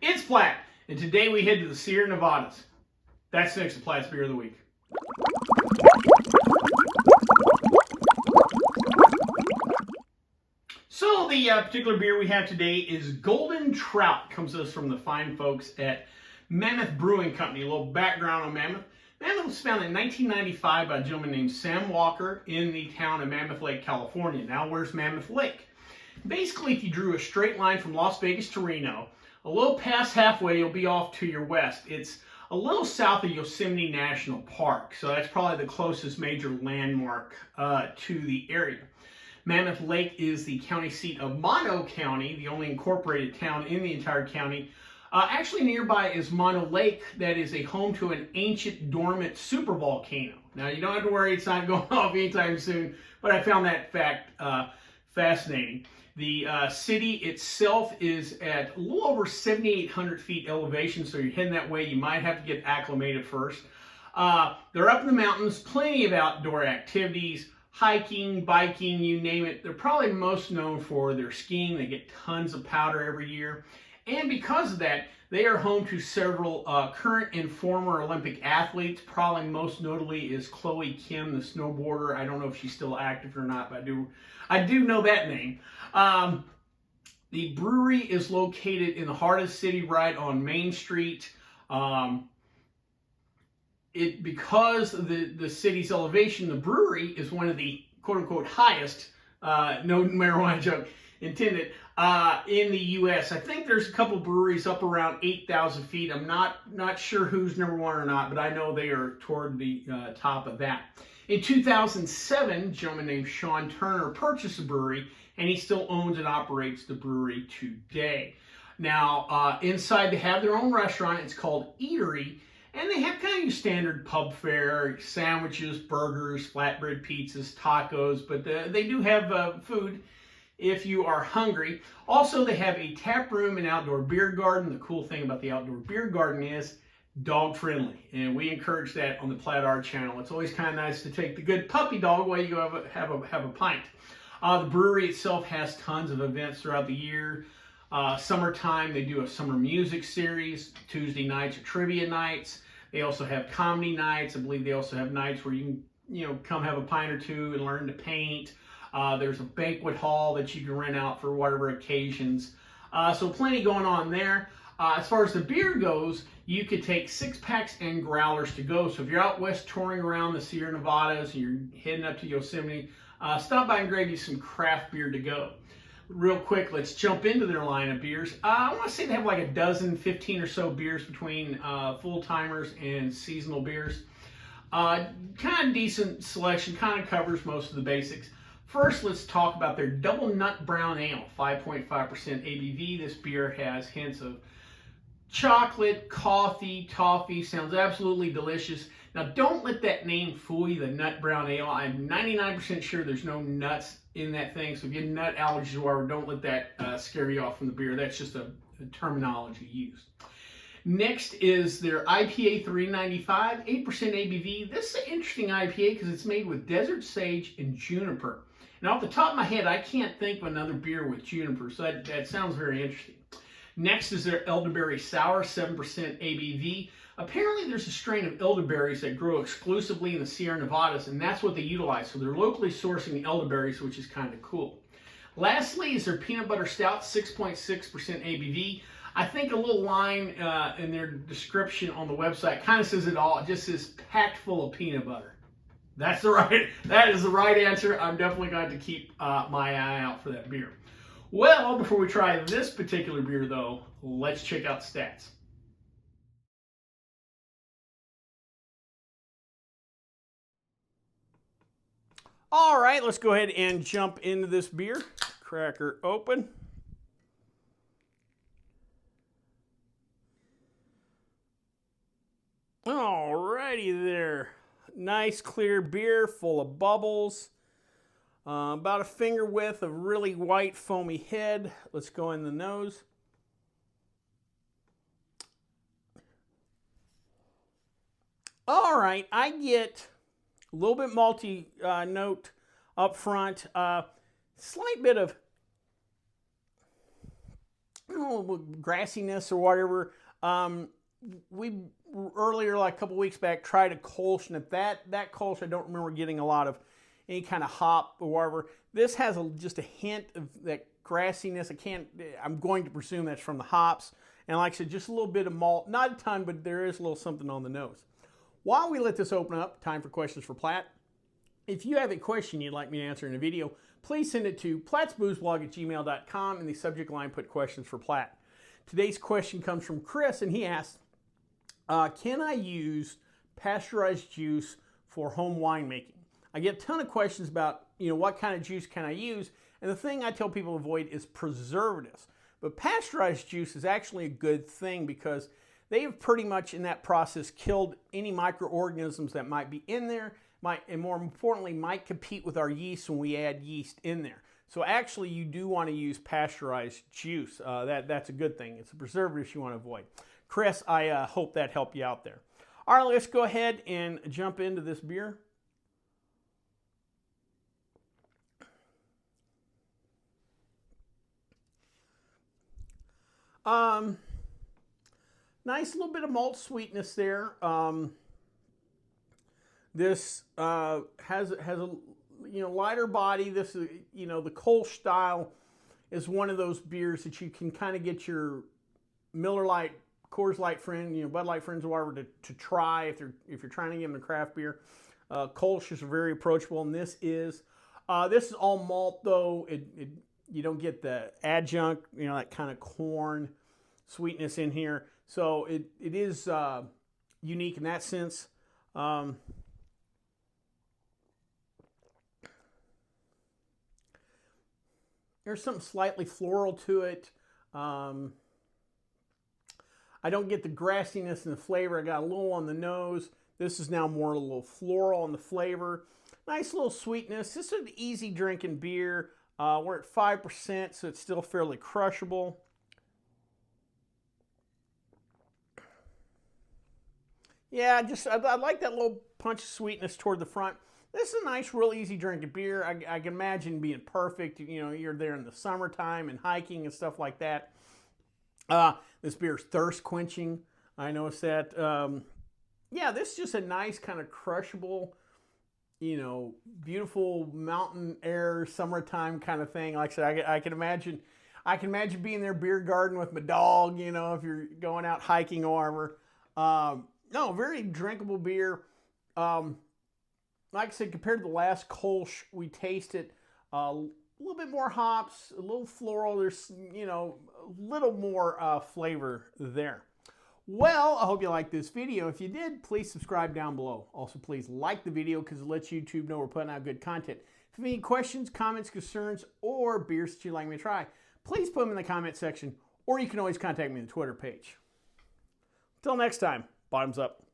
It's Platt, and today we head to the Sierra Nevadas. That's next to Platt's Beer of the Week. So the particular beer we have today is Golden Trout. Comes to us from the fine folks at Mammoth Brewing Company. A little background on Mammoth. Mammoth was founded in 1995 by a gentleman named Sam Walker in the town of Mammoth Lake, California. Now, where's Mammoth Lake? Basically, if you drew a straight line from Las Vegas to Reno, a little past halfway, you'll be off to your west. It's a little south of Yosemite National Park, so that's probably the closest major landmark to the area. Mammoth Lake is the county seat of Mono County, the only incorporated town in the entire county. Actually nearby is Mono Lake, that is a home to an ancient dormant supervolcano. Now you don't have to worry, it's not going off anytime soon, but I found that fact fascinating. The city itself is at a little over 7,800 feet elevation, so you're heading that way, you might have to get acclimated first. They're up in the mountains, plenty of outdoor activities, hiking, biking, you name it. They're probably most known for their skiing. They get tons of powder every year. And because of that, they are home to several current and former Olympic athletes. Probably most notably is Chloe Kim, the snowboarder. I don't know if she's still active or not, but I do know that name. The brewery is located in the heart of the city, right on Main Street. Because of the city's elevation, the brewery is one of the quote-unquote highest, no marijuana joke intended, in the U.S. I think there's a couple breweries up around 8,000 feet. I'm not sure who's number one or not, but I know they are toward the top of that. In 2007, a gentleman named Sean Turner purchased the brewery, and he still owns and operates the brewery today. Now, inside they have their own restaurant. It's called Eatery, and they have kind of your standard pub fare, sandwiches, burgers, flatbread pizzas, tacos, but they do have food if you are hungry. Also, they have a tap room and outdoor beer garden. The cool thing about the outdoor beer garden is dog friendly, and we encourage that on the Platt Art channel. It's always kind of nice to take the good puppy dog while you go have a pint. The brewery itself has tons of events throughout the year. Summertime, they do a summer music series. Tuesday nights are trivia nights. They also have comedy nights. I believe they also have nights where you can, come have a pint or two and learn to paint. There's a banquet hall that you can rent out for whatever occasions. So plenty going on there. As far as the beer goes, you could take 6-packs and growlers to go. So if you're out west touring around the Sierra Nevadas and you're heading up to Yosemite, stop by and grab you some craft beer to go. Real quick, let's jump into their line of beers. I want to say they have like a dozen, 15 or so beers between full-timers and seasonal beers. Kind of decent selection, kind of covers most of the basics. First, let's talk about their Double Nut Brown Ale, 5.5% ABV. This beer has hints of chocolate, coffee, toffee. Sounds absolutely delicious. Now, don't let that name fool you, the Nut Brown Ale. I'm 99% sure there's no nuts in that thing. So if you have nut allergies or whatever, don't let that scare you off from the beer. That's just a terminology used. Next is their IPA 395, 8% ABV. This is an interesting IPA because it's made with desert sage and juniper. Now, off the top of my head, I can't think of another beer with juniper, so that sounds very interesting. Next is their Elderberry Sour, 7% ABV. Apparently, there's a strain of elderberries that grow exclusively in the Sierra Nevadas, and that's what they utilize. So they're locally sourcing elderberries, which is kind of cool. Lastly is their Peanut Butter Stout, 6.6% ABV. I think a little line in their description on the website kind of says it all. It just says packed full of peanut butter. That is the right answer. I'm definitely going to keep my eye out for that beer. Well, before we try this particular beer, though, let's check out the stats. All right, let's go ahead and jump into this beer. Cracker open. All righty there. Nice clear beer full of bubbles. About a finger width of really white foamy head. Let's go in the nose. All right, I get a little bit malty note up front. Slight bit of know, grassiness or whatever. We earlier, like a couple weeks back, tried a Kolsch, and at that Kolsch, I don't remember getting a lot of any kind of hop or whatever. This has just a hint of that grassiness. I'm going to presume that's from the hops. And like I said, just a little bit of malt, not a ton, but there is a little something on the nose. While we let this open up, time for questions for Platt. If you have a question you'd like me to answer in a video, please send it to plattsboozblog@gmail.com. In the subject line, put questions for Platt. Today's question comes from Chris, and he asked, can I use pasteurized juice for home winemaking? I get a ton of questions about, what kind of juice can I use? And the thing I tell people to avoid is preservatives. But pasteurized juice is actually a good thing because they have pretty much in that process killed any microorganisms that might be in there, and more importantly, might compete with our yeast when we add yeast in there. So actually, you do want to use pasteurized juice. That's a good thing. It's a preservative you want to avoid. Chris, I hope that helped you out there. All right, let's go ahead and jump into this beer. Nice little bit of malt sweetness there. This has a lighter body. This is the Kolsch style is one of those beers that you can kind of get your Miller Lite, Coors Light friend, Bud Light friends or whatever to try if you're trying to give them a craft beer. Kolsch is very approachable, and this is all malt though. You don't get the adjunct, that kind of corn sweetness in here. So it is unique in that sense. There's something slightly floral to it. I don't get the grassiness and the flavor. I got a little on the nose. This is now more a little floral in the flavor. Nice little sweetness. This is an easy drinking beer. We're at 5%, so it's still fairly crushable. Yeah, I like that little punch of sweetness toward the front. This is a nice, real easy drinking beer. I can imagine being perfect. You're there in the summertime and hiking and stuff like that. This beer is thirst quenching. I noticed that. Yeah, this is just a nice kind of crushable, beautiful mountain air, summertime kind of thing. Like I said, I can imagine being there, beer garden with my dog. If you're going out hiking or whatever. No, very drinkable beer. Like I said, compared to the last Kolsch we tasted, a little bit more hops, a little floral. There's, a little more flavor there. Well, I hope you liked this video. If you did, please subscribe down below. Also, please like the video because it lets YouTube know we're putting out good content. If you have any questions, comments, concerns, or beers that you'd like me to try, please put them in the comment section, or you can always contact me on the Twitter page. Until next time. Bottoms up.